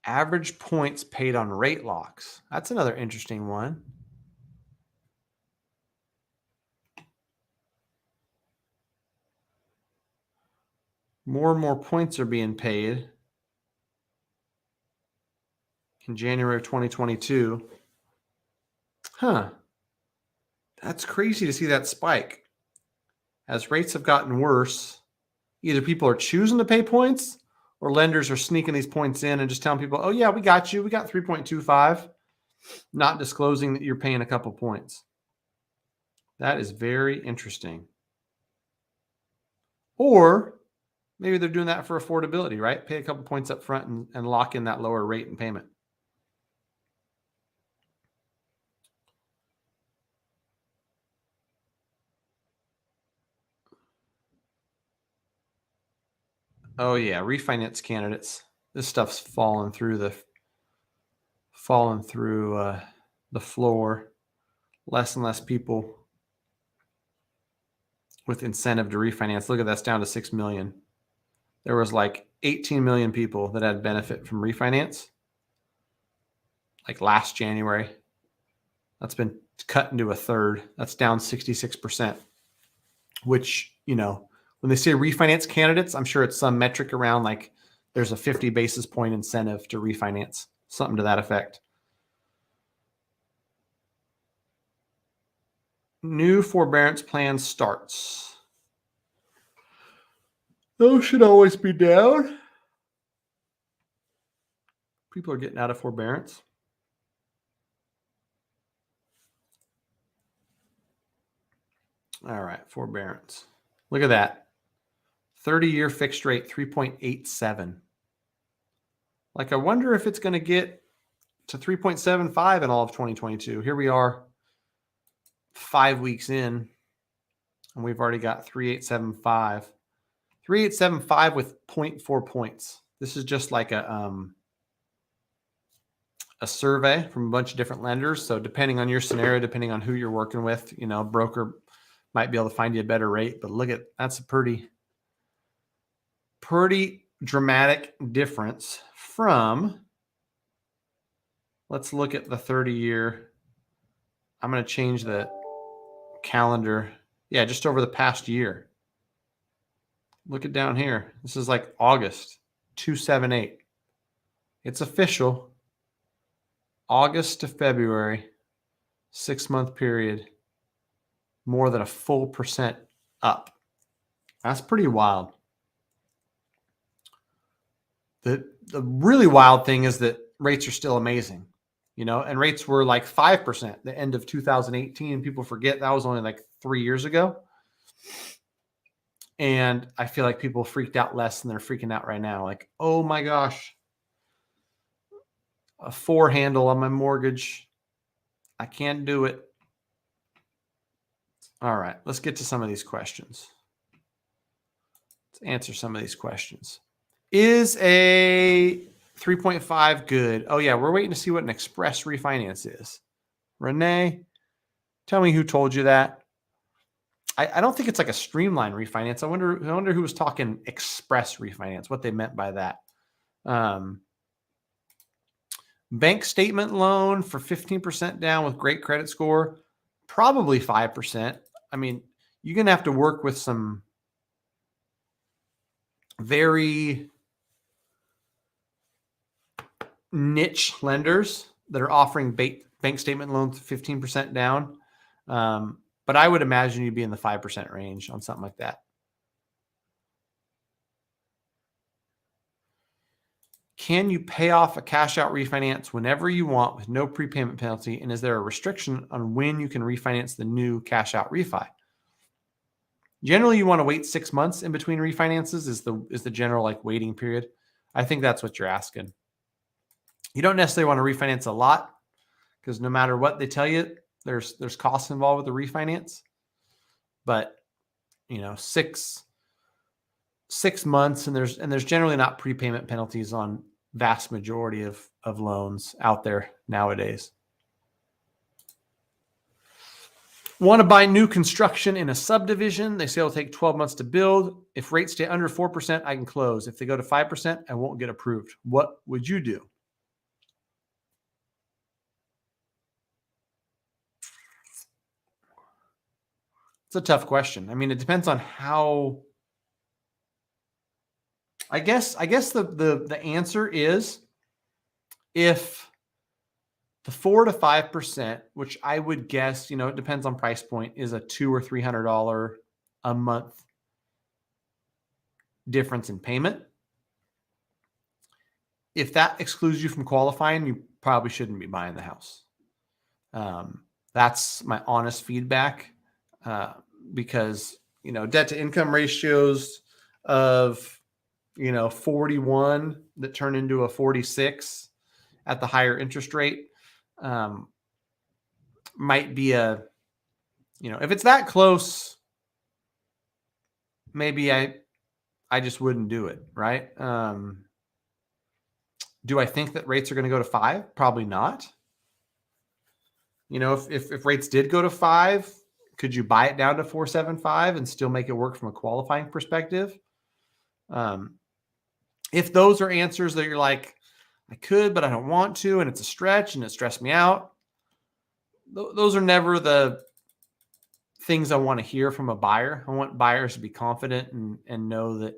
Average points paid on rate locks. That's another interesting one. More and more points are being paid in January of 2022. Huh. That's crazy to see that spike. As rates have gotten worse, either people are choosing to pay points or lenders are sneaking these points in and just telling people, oh, yeah, we got you. We got 3.25, not disclosing that you're paying a couple points. That is very interesting. Or maybe they're doing that for affordability, right? Pay a couple points up front and lock in that lower rate and payment. Oh yeah, refinance candidates. This stuff's falling through the floor. Less and less people with incentive to refinance. Look at that's down to 6 million. There was like 18 million people that had benefit from refinance. Like last January. That's been cut into a third. That's down 66%. Which, when they say refinance candidates, I'm sure it's some metric around like there's a 50 basis point incentive to refinance, something to that effect. New forbearance plan starts. Those should always be down. People are getting out of forbearance. All right, forbearance. Look at that. 30-year fixed rate, 3.87. Like, I wonder if it's going to get to 3.75 in all of 2022. Here we are 5 weeks in, and we've already got 3.875. 3.875 with 0.4 points. This is just like a survey from a bunch of different lenders. So depending on your scenario, depending on who you're working with, broker might be able to find you a better rate. But look at, that's a pretty dramatic difference from, let's look at the 30-year. I'm going to change the calendar. Yeah, just over the past year. Look at down here. This is like August 278. It's official. August to February, 6-month period, more than a full percent up. That's pretty wild. The really wild thing is that rates are still amazing, and rates were like 5% the end of 2018. People forget that was only like 3 years ago. And I feel like people freaked out less than they're freaking out right now. Like, oh my gosh, a 4 handle on my mortgage. I can't do it. All right, let's get to some of these questions. Let's answer some of these questions. Is a 3.5 good? Oh yeah, we're waiting to see what an express refinance is. Renee, tell me who told you that. I don't think it's like a streamlined refinance. I wonder who was talking express refinance, what they meant by that. Bank statement loan for 15% down with great credit score, probably 5%. I mean, you're going to have to work with some very niche lenders that are offering bank statement loans 15% down. But I would imagine you'd be in the 5% range on something like that. Can you pay off a cash out refinance whenever you want with no prepayment penalty? And is there a restriction on when you can refinance the new cash out refi? Generally, you want to wait 6 months in between refinances is the general like waiting period. I think that's what you're asking. You don't necessarily want to refinance a lot because no matter what they tell you, there's costs involved with the refinance. But 6 months, and there's generally not prepayment penalties on vast majority of loans out there nowadays. Want to buy new construction in a subdivision. They say it'll take 12 months to build. If rates stay under 4%, I can close. If they go to 5%, I won't get approved. What would you do? It's a tough question. I mean, it depends on how. I guess the answer is if the 4 to 5%, which I would guess, it depends on price point, is a $200 or $300 a month difference in payment. If that excludes you from qualifying, you probably shouldn't be buying the house. That's my honest feedback, because debt to income ratios of 41 that turn into a 46 at the higher interest rate might be if it's that close, maybe I just wouldn't do it, right? Do I think that rates are going to go to 5? Probably not. If rates did go to 5, could you buy it down to 4.75 and still make it work from a qualifying perspective? If those are answers that you're like, I could, but I don't want to, and it's a stretch and it stressed me out, those are never the things I want to hear from a buyer. I want buyers to be confident and know that,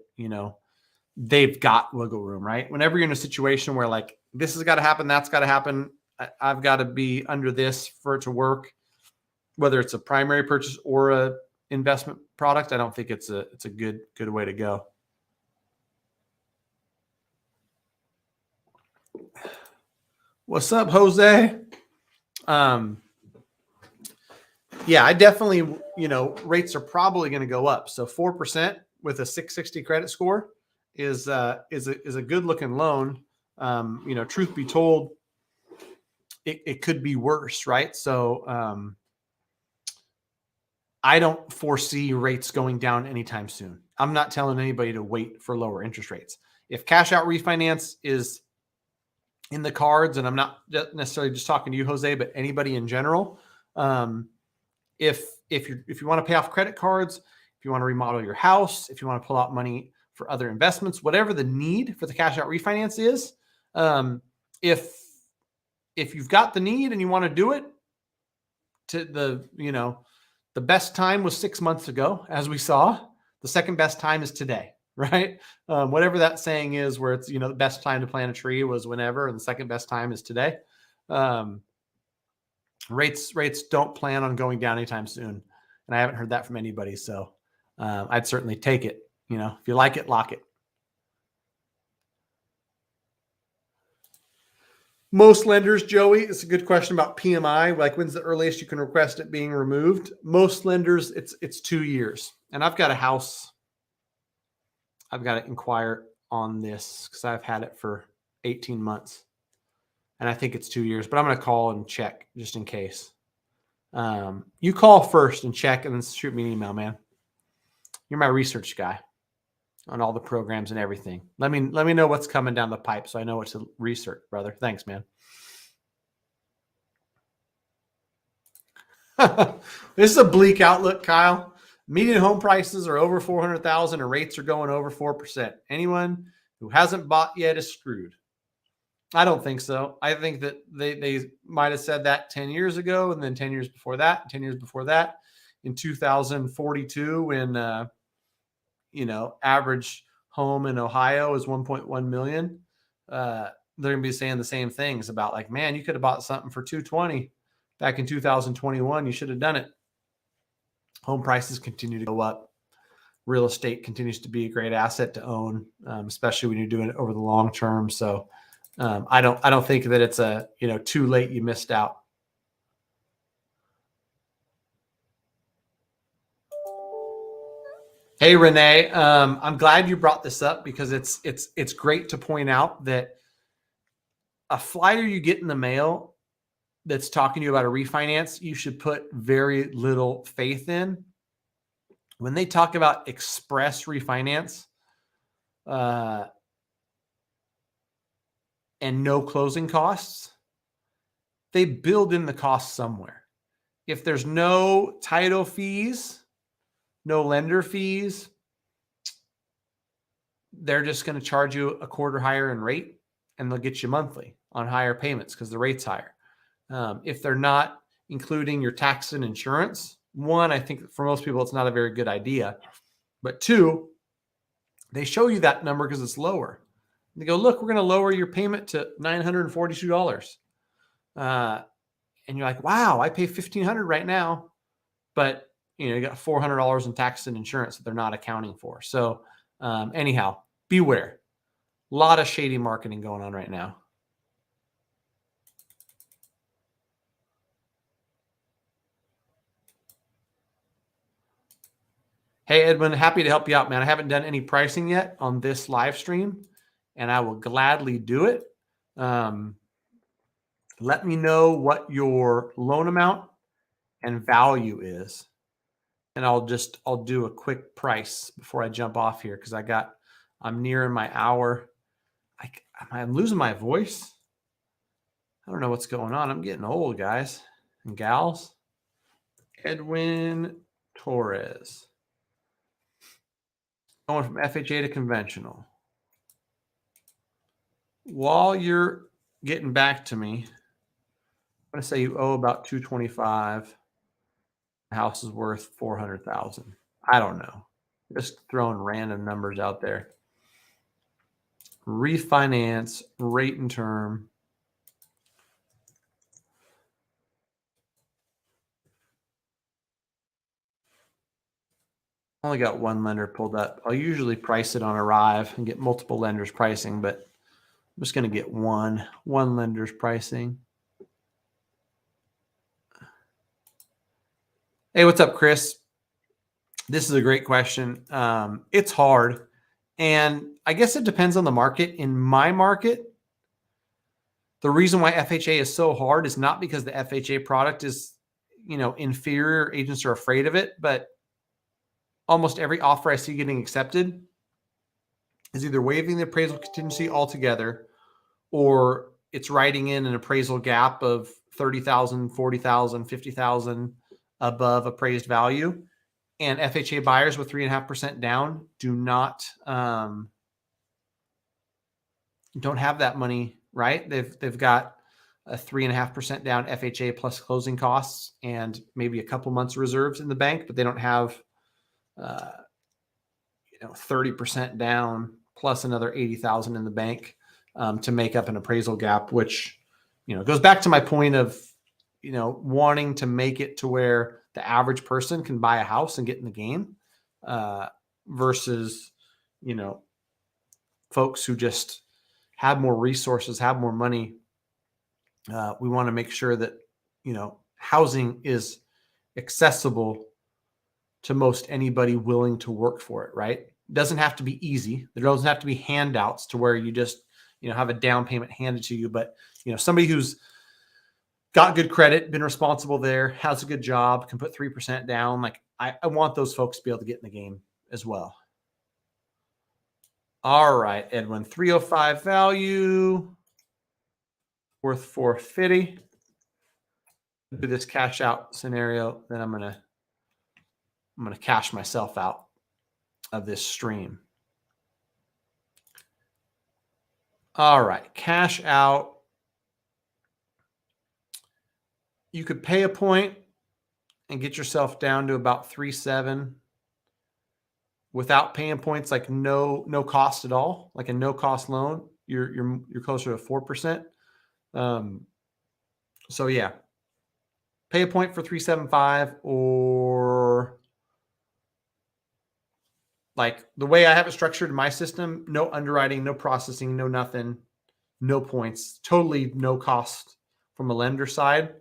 they've got wiggle room, right? Whenever you're in a situation where like, this has got to happen, that's got to happen, I've got to be under this for it to work, whether it's a primary purchase or a investment product, I don't think it's a good way to go. What's up, Jose? Yeah, I definitely, rates are probably going to go up. So 4% with a 660 credit score is a good looking loan. Truth be told, it could be worse, right? So I don't foresee rates going down anytime soon. I'm not telling anybody to wait for lower interest rates. If cash out refinance is in the cards, and I'm not necessarily just talking to you, Jose, but anybody in general, if you want to pay off credit cards, if you want to remodel your house, if you want to pull out money for other investments, whatever the need for the cash out refinance is, if you've got the need and you want to do it, the best time was 6 months ago, as we saw. The second best time is today, right? Whatever that saying is, where it's, the best time to plant a tree was whenever, and the second best time is today. Rates don't plan on going down anytime soon. And I haven't heard that from anybody. So I'd certainly take it. If you like it, lock it. Most lenders, Joey, it's a good question about PMI. Like, when's the earliest you can request it being removed? Most lenders, it's 2 years. And I've got a house. I've got to inquire on this because I've had it for 18 months. And I think it's 2 years, but I'm going to call and check just in case. You call first and check, and then shoot me an email, man. You're my research guy on all the programs and everything. Let me know what's coming down the pipe so I know what to research, brother. Thanks, man. This is a bleak outlook, Kyle. Median home prices are over 400,000 and rates are going over 4%. Anyone who hasn't bought yet is screwed. I don't think so. I think that they might have said that 10 years ago, and then 10 years before that, 10 years before that, in 2042, when average home in Ohio is 1.1 million. They're gonna be saying the same things about like, man, you could have bought something for 220 back in 2021. You should have done it. Home prices continue to go up. Real estate continues to be a great asset to own, especially when you're doing it over the long term. So I don't think that it's a, too late, you missed out. Hey, Renee, I'm glad you brought this up because it's great to point out that a flyer you get in the mail that's talking to you about a refinance, you should put very little faith in. When they talk about express refinance and no closing costs, they build in the cost somewhere. If there's no title fees, no lender fees, they're just going to charge you a quarter higher in rate, and they'll get you monthly on higher payments because the rate's higher. If they're not including your tax and insurance, one, I think for most people, it's not a very good idea. But two, they show you that number because it's lower. They go, look, we're going to lower your payment to $942. And you're like, wow, I pay $1,500 right now. But you got $400 in tax and insurance that they're not accounting for. So anyhow, beware. A lot of shady marketing going on right now. Hey, Edwin, happy to help you out, man. I haven't done any pricing yet on this live stream, and I will gladly do it. Let me know what your loan amount and value is, and I'll do a quick price before I jump off here because I'm nearing my hour. I'm losing my voice. I don't know what's going on. I'm getting old, guys and gals. Edwin Torres. Going from FHA to conventional. While you're getting back to me, I'm going to say you owe about 225. The house is worth 400,000. I don't know. Just throwing random numbers out there. Refinance, rate and term. I only got one lender pulled up. I'll usually price it on Arrive and get multiple lenders pricing, but I'm just going to get one lender's pricing. Hey, what's up, Chris? This is a great question. It's hard. And I guess it depends on the market. In my market, the reason why FHA is so hard is not because the FHA product is, inferior. Agents are afraid of it, but almost every offer I see getting accepted is either waiving the appraisal contingency altogether, or it's writing in an appraisal gap of 30,000, 40,000, 50,000 above appraised value. And FHA buyers with 3.5% down don't have that money, right? They've got a 3.5% down FHA plus closing costs and maybe a couple months reserves in the bank, but they don't have 30% down plus another 80,000 in the bank to make up an appraisal gap, which goes back to my point of wanting to make it to where the average person can buy a house and get in the game versus folks who just have more resources, have more money. We want to make sure that housing is accessible to most anybody willing to work for it, right? It doesn't have to be easy. There doesn't have to be handouts to where you just have a down payment handed to you, but somebody who's got good credit, been responsible there, has a good job, can put 3% down. Like I want those folks to be able to get in the game as well. All right, Edwin, 305 value, worth 450. Do this cash out scenario, then I'm gonna cash myself out of this stream. All right, cash out. You could pay a point and get yourself down to about 3.7. without paying points, like no cost at all, like a no cost loan, you're closer to 4%. So yeah, pay a point for 375, or like the way I have it structured in my system, no underwriting, no processing, no nothing, no points, totally no cost from a lender side.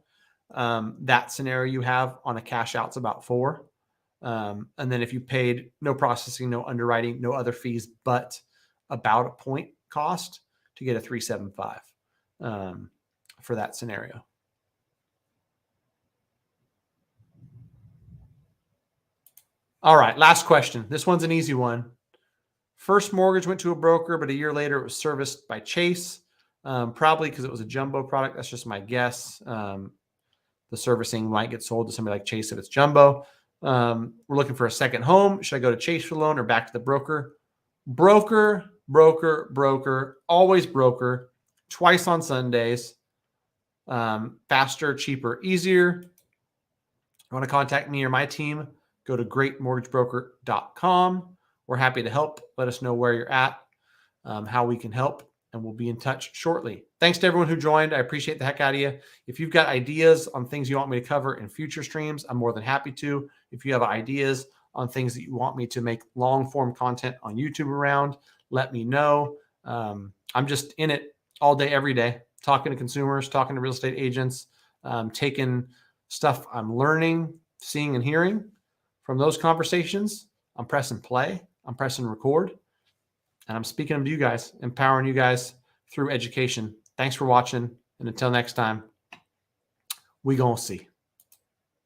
That scenario you have on a cash out's about 4. And then if you paid no processing, no underwriting, no other fees, but about a point cost, to get a 375 for that scenario. All right, last question. This one's an easy one. First mortgage went to a broker, but a year later it was serviced by Chase, probably because it was a jumbo product. That's just my guess. The servicing might get sold to somebody like Chase if it's jumbo. We're looking for a second home. Should I go to Chase for the loan or back to the broker? Broker, always broker, twice on Sundays. Faster, cheaper, easier. You want to contact me or my team, go to greatmortgagebroker.com. We're happy to help. Let us know where you're at, how we can help, and we'll be in touch shortly. Thanks to everyone who joined. I appreciate the heck out of you. If you've got ideas on things you want me to cover in future streams, I'm more than happy to. If you have ideas on things that you want me to make long form content on YouTube around, let me know. I'm just in it all day, every day, talking to consumers, talking to real estate agents, taking stuff I'm learning, seeing, and hearing from those conversations. I'm pressing play, I'm pressing record, and I'm speaking them to you guys, empowering you guys through education. Thanks for watching. And until next time, we gonna see.